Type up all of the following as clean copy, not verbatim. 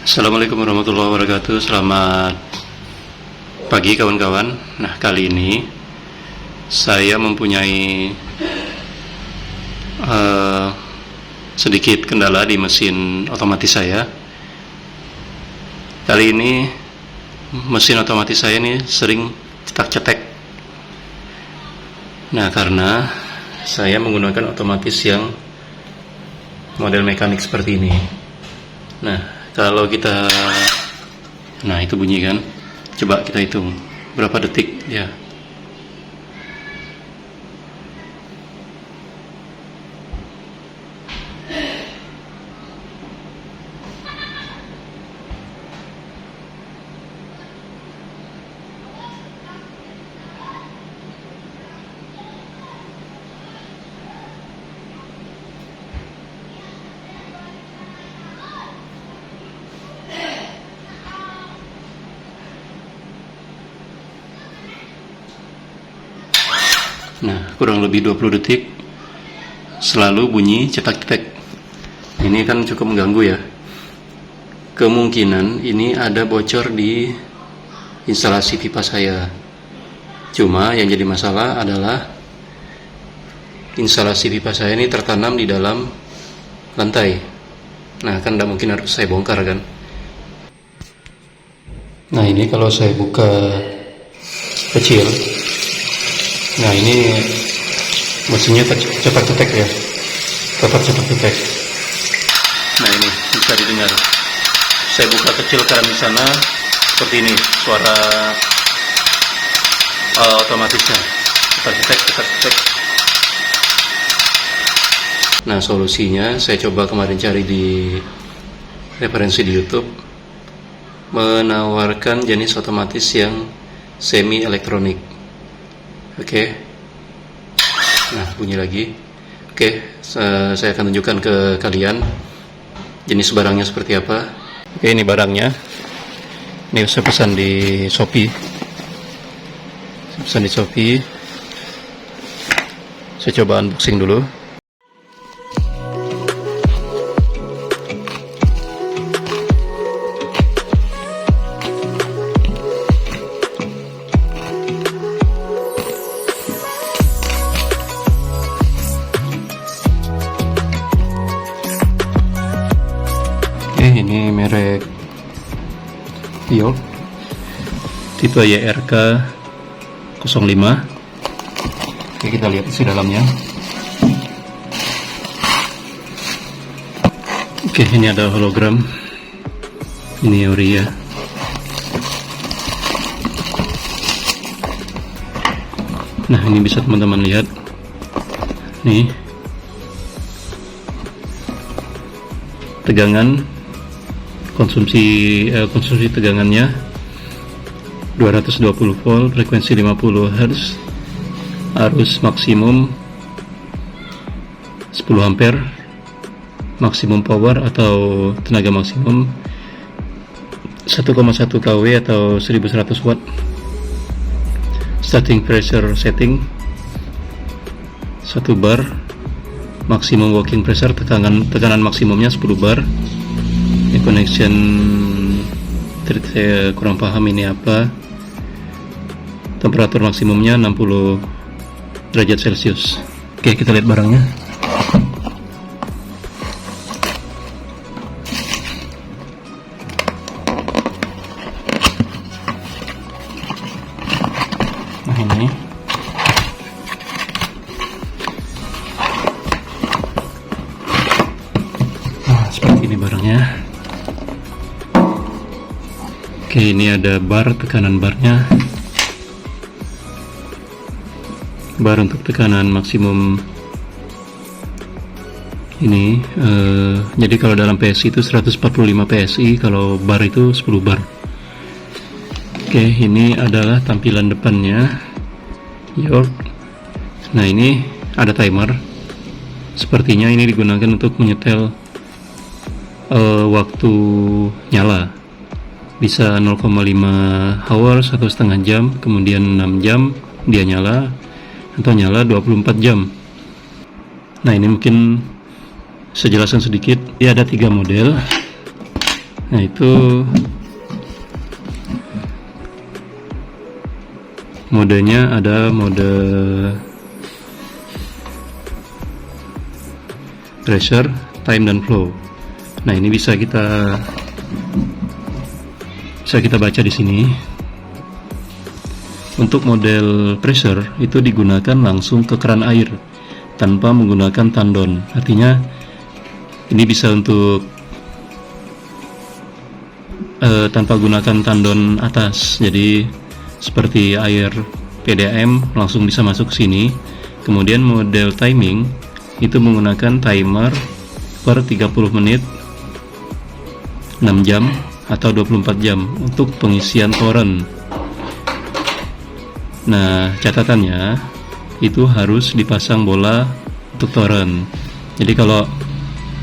Assalamualaikum warahmatullahi wabarakatuh. Selamat pagi kawan-kawan. Nah, kali ini saya mempunyai sedikit kendala di mesin otomatis saya. Kali ini mesin otomatis saya ini sering cetak-cetek. Nah, karena saya menggunakan otomatis yang model mekanik seperti ini. Nah, kalau kita, nah itu bunyi kan, coba kita hitung berapa detik ya. Nah, kurang lebih 20 detik selalu bunyi cetak-cetak. Ini kan cukup mengganggu ya. Kemungkinan ini ada bocor di instalasi pipa saya. Cuma yang jadi masalah adalah instalasi pipa saya ini tertanam di dalam lantai. Nah, kan tidak mungkin harus saya bongkar kan. Nah, ini kalau saya buka kecil, nah ini mesinnya cetak-cetak ya, tetap cetak-cetak. Nah, ini bisa didengar. Saya buka kecil keran di sana, seperti ini suara otomatisnya, cetak-cetak. Nah, solusinya saya coba kemarin cari di referensi di YouTube, menawarkan jenis otomatis yang semi elektronik. Oke. Nah, bunyi lagi. Oke, saya akan tunjukkan ke kalian jenis barangnya seperti apa. Oke, ini barangnya. Ini saya pesan di Shopee. Saya coba unboxing dulu. Ini merek York tipe YRK 05. Oke, kita lihat isi dalamnya. Oke, ini ada hologram. Ini ori ya. Nah, ini bisa teman-teman lihat. Nih, tegangan konsumsi tegangannya 220 volt, frekuensi 50 Hz, arus maksimum 10 ampere, maksimum power atau tenaga maksimum 1,1 kW atau 1100 watt, starting pressure setting 1 bar, maksimum working pressure, tekanan maksimumnya 10 bar. Ini connection, saya kurang paham ini apa. Temperatur maksimumnya 60 derajat Celcius. Oke, kita lihat barangnya. Nah, ini seperti ini barangnya. Oke, ini ada bar, tekanan barnya, bar untuk tekanan maksimum ini. Jadi kalau dalam PSI itu 145 PSI, kalau bar itu 10 bar. Oke, ini adalah tampilan depannya York. Nah, ini ada timer. Sepertinya ini digunakan untuk menyetel waktu nyala. Bisa 0,5 hours atau setengah jam, kemudian 6 jam dia nyala, atau nyala 24 jam. Nah, ini mungkin saya jelaskan sedikit. Ya, ada 3 model. Nah, itu modenya ada mode pressure, time, dan flow. Nah, ini bisa kita baca di sini. Untuk model pressure itu digunakan langsung ke keran air tanpa menggunakan tandon. Artinya ini bisa untuk tanpa gunakan tandon atas. Jadi seperti air PDAM langsung bisa masuk ke sini. Kemudian model timing itu menggunakan timer per 30 menit, 6 jam atau 24 jam untuk pengisian toren. Nah, catatannya itu harus dipasang bola untuk toren. Jadi kalau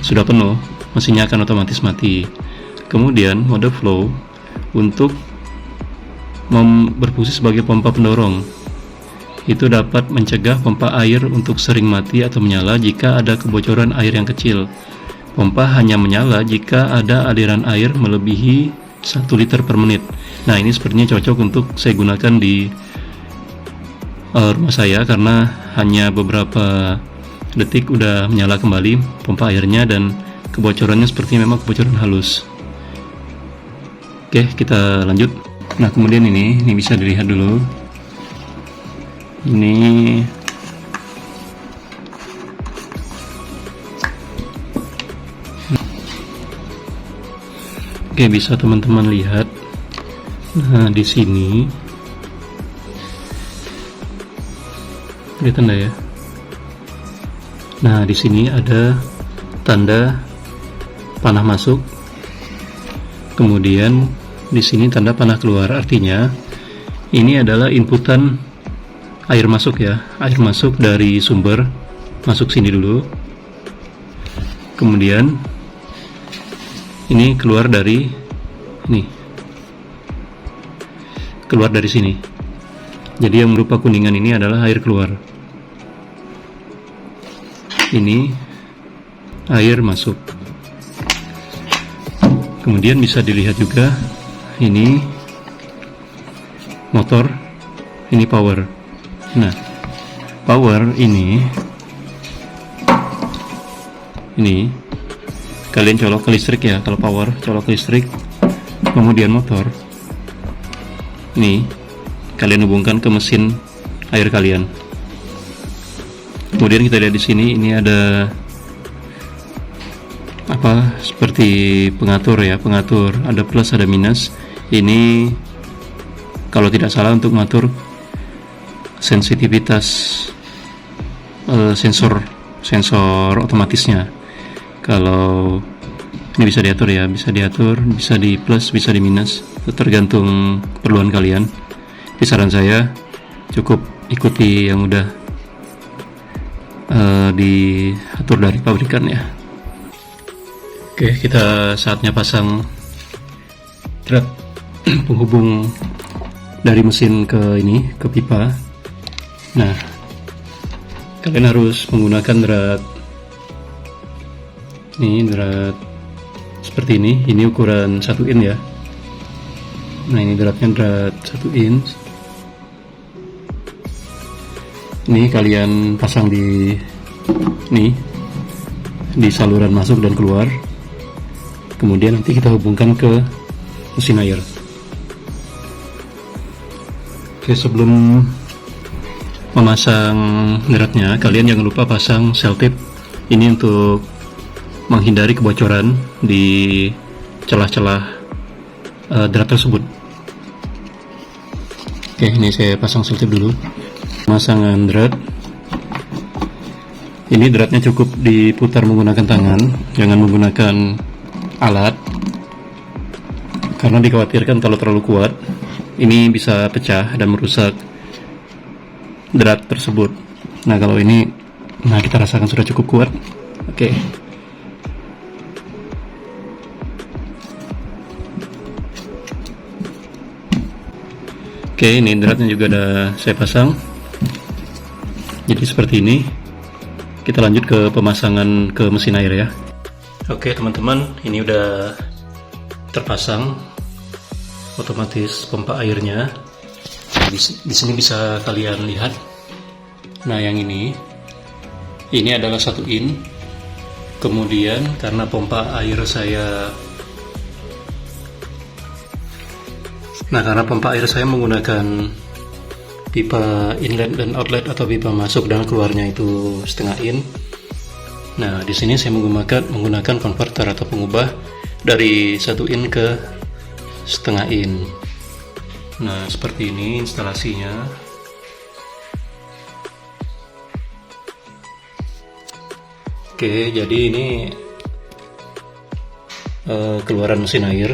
sudah penuh, mesinnya akan otomatis mati. Kemudian mode flow untuk berfungsi sebagai pompa pendorong. Itu dapat mencegah pompa air untuk sering mati atau menyala jika ada kebocoran air yang kecil. Pompa hanya menyala jika ada aliran air melebihi 1 liter per menit. Nah, ini sepertinya cocok untuk saya gunakan di rumah saya karena hanya beberapa detik udah menyala kembali pompa airnya dan kebocorannya sepertinya memang kebocoran halus. Oke, kita lanjut. Nah, kemudian ini bisa dilihat dulu. Ini oke, bisa teman-teman lihat. Nah, di sini kelihatan enggak ya? Nah, di sini ada tanda panah masuk. Kemudian di sini tanda panah keluar. Artinya ini adalah inputan air masuk ya, air masuk dari sumber masuk sini dulu. Kemudian ini keluar dari sini. Jadi yang berupa kuningan ini adalah air keluar. Ini air masuk. Kemudian bisa dilihat juga ini motor, ini power. Nah, power ini kalian colok ke listrik ya. Kalau power colok ke listrik, kemudian motor ini kalian hubungkan ke mesin air kalian. Kemudian kita lihat di sini, ini ada seperti pengatur ya, pengatur ada plus ada minus. Ini kalau tidak salah untuk mengatur sensitivitas sensor otomatisnya. Kalau ini bisa diatur ya, bisa di plus, bisa di minus, tergantung keperluan kalian. Tapi saran saya cukup ikuti yang udah diatur dari pabrikan ya. Oke, kita saatnya pasang drat penghubung dari mesin ke pipa. Nah, kalian harus menggunakan drat seperti ini. Ini ukuran 1 in ya. Nah, ini dratnya drat 1 in. Ini kalian pasang di saluran masuk dan keluar. Kemudian nanti kita hubungkan ke mesin air. Oke, sebelum memasang dratnya, kalian jangan lupa pasang selotip. Ini untuk menghindari kebocoran di celah-celah drat tersebut. Oke, ini saya pasang selotip dulu. Pemasangan drat. Ini dratnya cukup diputar menggunakan tangan, jangan menggunakan alat, karena dikhawatirkan kalau terlalu kuat ini bisa pecah dan merusak drat tersebut. Nah, kalau ini kita rasakan sudah cukup kuat. Oke. Oke, ini dratnya juga udah saya pasang. Jadi seperti ini. Kita lanjut ke pemasangan ke mesin air ya. Oke teman-teman, ini udah terpasang otomatis pompa airnya. Di sini bisa kalian lihat. Nah, yang ini adalah 1 in. Kemudian karena pompa air saya menggunakan pipa inlet dan outlet atau pipa masuk dan keluarnya itu setengah in. Nah, di sini saya menggunakan konverter atau pengubah dari 1 in ke setengah in. Nah, seperti ini instalasinya. Oke, jadi ini keluaran mesin air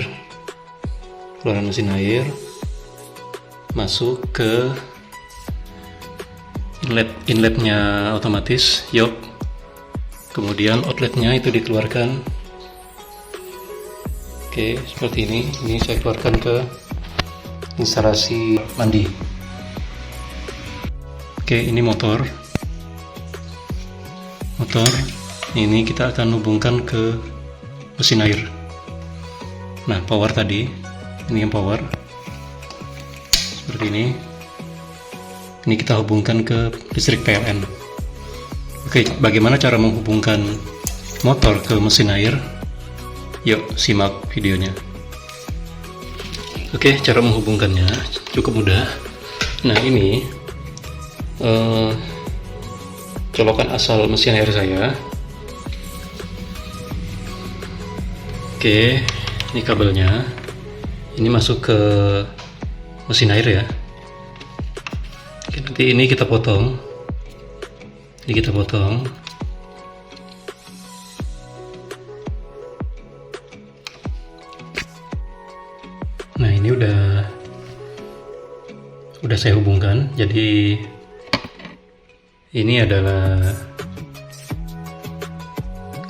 masuk ke inletnya otomatis yok. Kemudian outletnya itu dikeluarkan. Oke, seperti ini. Ini saya keluarkan ke instalasi mandi. Oke, ini motor. Ini kita akan hubungkan ke mesin air. Nah, power tadi. Ini yang power. Seperti ini. Ini kita hubungkan ke listrik PLN. Oke, bagaimana cara menghubungkan motor ke mesin air? Yuk, simak videonya. Oke, cara menghubungkannya cukup mudah. Nah, ini colokan asal mesin air saya. Oke, ini kabelnya. Ini masuk ke mesin air ya. Oke, nanti ini kita potong. Nah, ini udah saya hubungkan. Jadi ini adalah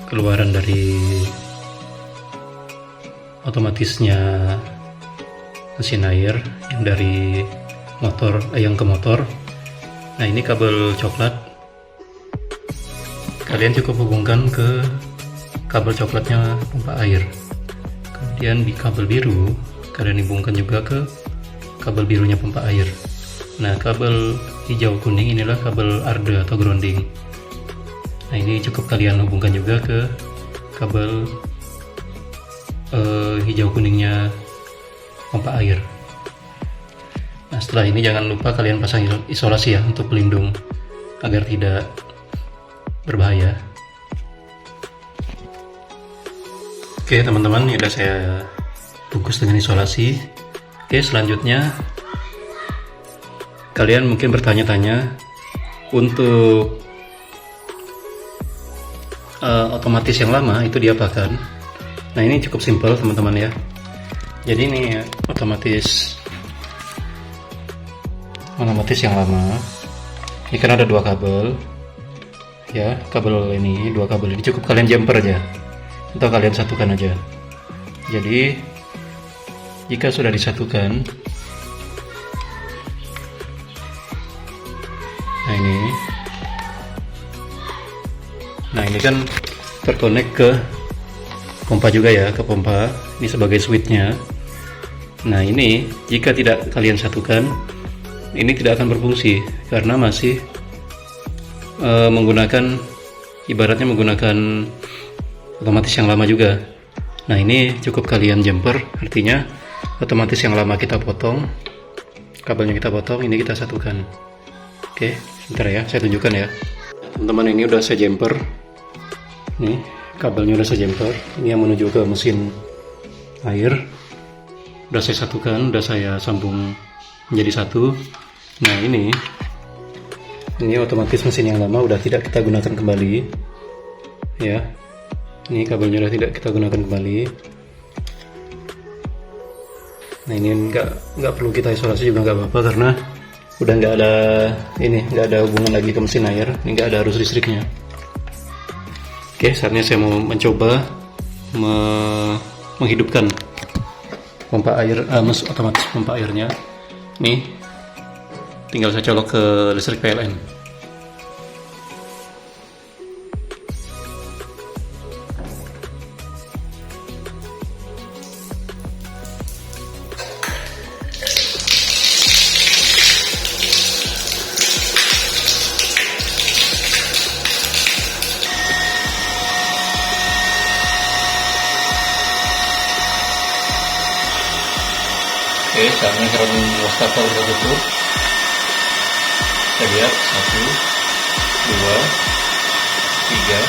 keluaran dari otomatisnya mesin air yang dari motor yang ke motor. Nah, ini kabel coklat. Kalian cukup hubungkan ke kabel coklatnya pompa air. Kemudian di kabel biru kalian hubungkan juga ke kabel birunya pompa air. Nah, kabel hijau kuning inilah kabel arde atau grounding. Nah, ini cukup kalian hubungkan juga ke kabel hijau kuningnya pompa air. Nah, setelah ini jangan lupa kalian pasang isolasi ya untuk pelindung agar tidak berbahaya. Oke teman-teman, ini sudah saya bungkus dengan isolasi. Oke, selanjutnya kalian mungkin bertanya-tanya untuk otomatis yang lama itu diapakan. Nah, ini cukup simpel teman-teman ya. Jadi ini otomatis yang lama. Ini kan ada 2 kabel ya, kabel ini 2 kabel ini cukup kalian jumper aja atau kalian satukan aja. Jadi jika sudah disatukan, nah ini kan terkonek ke pompa juga ya, ke pompa ini sebagai switchnya. Nah, ini jika tidak kalian satukan, ini tidak akan berfungsi karena masih ibaratnya menggunakan otomatis yang lama juga. Nah, ini cukup kalian jumper, artinya otomatis yang lama kita potong, kabelnya kita potong, ini kita satukan. Oke, sebentar ya, saya tunjukkan ya teman-teman. Ini udah saya jumper, nih kabelnya udah saya jumper, ini yang menuju ke mesin air udah saya satukan, udah saya sambung menjadi satu. Nah, ini otomatis mesin yang lama udah tidak kita gunakan kembali ya. Ini kabelnya udah tidak kita gunakan kembali. Nah, ini nggak perlu kita isolasi juga nggak apa-apa karena udah nggak ada hubungan lagi ke mesin air. Ini nggak ada arus listriknya. Oke, saatnya saya mau mencoba menghidupkan pompa air, otomatis pompa airnya. Nih, tinggal saya colok ke listrik PLN. Karena keran wastafel kita tutup, kita lihat 1, 2, 3,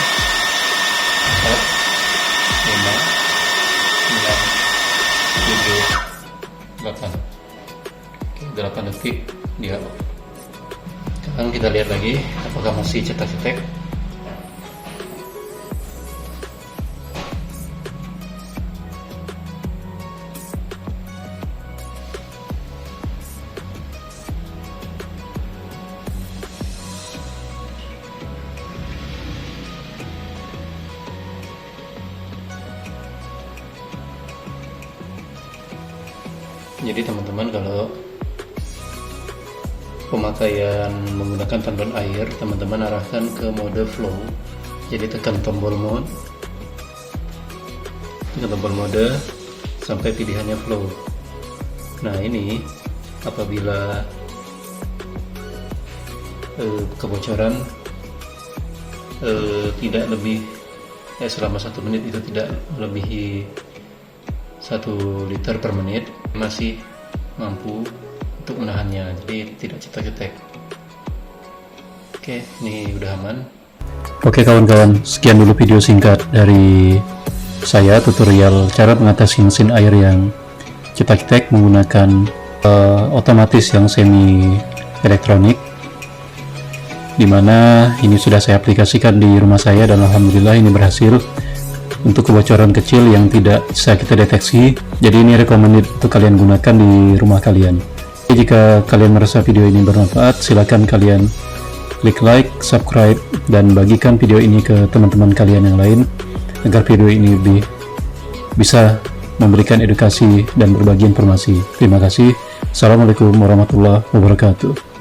4, 5, 6, 7, 8. Oke, 8 detik dia. Sekarang kita lihat lagi apakah masih cetak-cetek. Jadi teman-teman, kalau pemakaian menggunakan tandon air, teman-teman arahkan ke mode flow. Jadi tekan tombol mode sampai pilihannya flow. Nah ini apabila kebocoran tidak lebih selama 1 menit, itu tidak melebihi 1 liter per menit, masih mampu untuk menahannya, jadi tidak cetek-cetek. Oke, ini udah aman. Oke kawan-kawan, sekian dulu video singkat dari saya, tutorial cara mengatasi mesin air yang cetek-cetek menggunakan otomatis yang semi elektronik, dimana ini sudah saya aplikasikan di rumah saya dan alhamdulillah ini berhasil untuk kebocoran kecil yang tidak bisa kita deteksi. Jadi ini recommended untuk kalian gunakan di rumah kalian. Jika kalian merasa video ini bermanfaat, silakan kalian klik like, subscribe, dan bagikan video ini ke teman-teman kalian yang lain agar video ini bisa memberikan edukasi dan berbagi informasi. Terima kasih. Assalamualaikum warahmatullahi wabarakatuh.